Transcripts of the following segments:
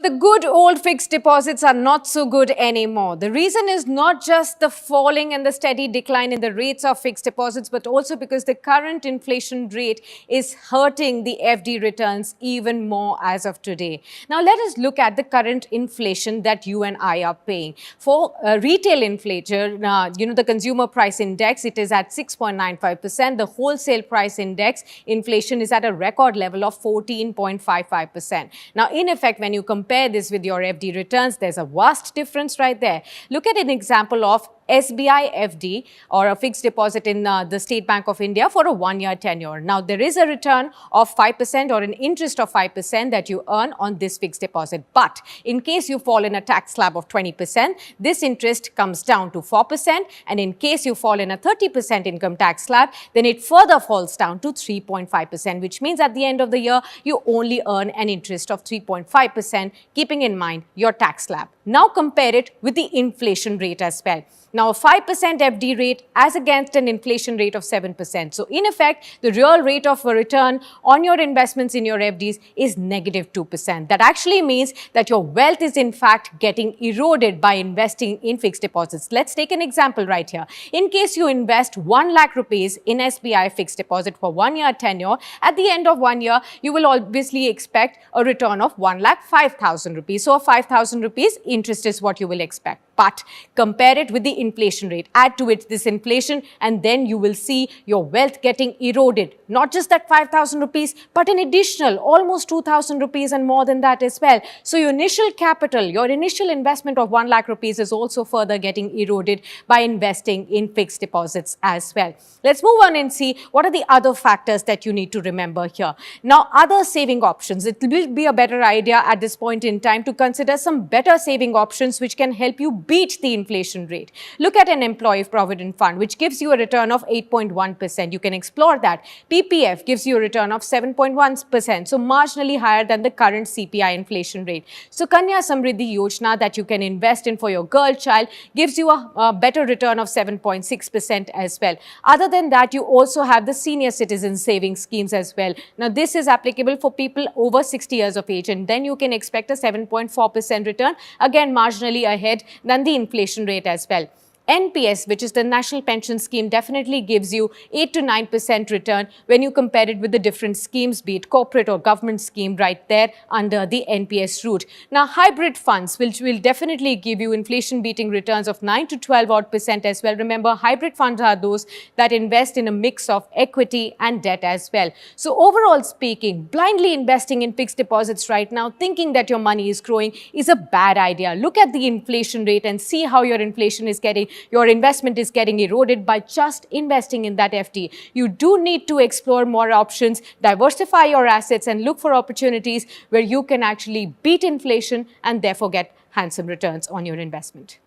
The good old fixed deposits are not so good anymore. The reason is not just the falling and the steady decline in the rates of fixed deposits, but also because the current inflation rate is hurting the FD returns even more as of today. Now, let us look at the current inflation that you and I are paying. For retail inflation, the consumer price index, it is at 6.95%. The wholesale price index inflation is at a record level of 14.55%. Now, in effect, when you compare this with your FD returns, there's a vast difference right there. Look at an example of SBI FD or a fixed deposit in the State Bank of India for a one-year tenure. Now, there is a return of 5% or an interest of 5% that you earn on this fixed deposit. But in case you fall in a tax slab of 20%, this interest comes down to 4%. And in case you fall in a 30% income tax slab, then it further falls down to 3.5%, which means at the end of the year, you only earn an interest of 3.5%, keeping in mind your tax slab. Now compare it with the inflation rate as well. Now, a 5% FD rate as against an inflation rate of 7%. So, in effect, the real rate of a return on your investments in your FDs is negative 2%. That actually means that your wealth is in fact getting eroded by investing in fixed deposits. Let's take an example right here. In case you invest 1 lakh rupees in SBI fixed deposit for 1 year tenure, at the end of 1 year, you will obviously expect a return of 1,05,000 rupees. So, 5,000 rupees interest is what you will expect. But compare it with the inflation rate, add to it this inflation, and then you will see your wealth getting eroded. Not just that 5,000 rupees, but an additional almost 2,000 rupees and more than that as well. So your initial capital, your initial investment of 1 lakh rupees is also further getting eroded by investing in fixed deposits as well. Let's move on and see what are the other factors that you need to remember here. Now, other saving options. It will be a better idea at this point in time to consider some better saving options which can help you beat the inflation rate. Look at an employee provident fund, which gives you a return of 8.1%. You can explore that. PPF gives you a return of 7.1%, so marginally higher than the current CPI inflation rate. So Kanya Samriddhi Yojana that you can invest in for your girl child gives you a better return of 7.6% as well. Other than that, you also have the senior citizen savings schemes as well. Now, this is applicable for people over 60 years of age, and then you can expect a 7.4% return, again marginally ahead than the inflation rate as well. NPS, which is the National Pension Scheme, definitely gives you 8 to 9% return when you compare it with the different schemes, be it corporate or government scheme right there under the NPS route. Now, hybrid funds, which will definitely give you inflation-beating returns of 9 to 12% as well. Remember, hybrid funds are those that invest in a mix of equity and debt as well. So, overall speaking, blindly investing in fixed deposits right now, thinking that your money is growing, is a bad idea. Look at the inflation rate and see how your inflation is getting. Your investment is getting eroded by just investing in that FD. You do need to explore more options, diversify your assets, and look for opportunities where you can actually beat inflation and therefore get handsome returns on your investment.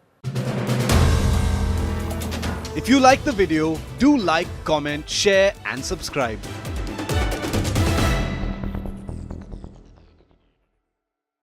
If you like the video, do like, comment, share, and subscribe.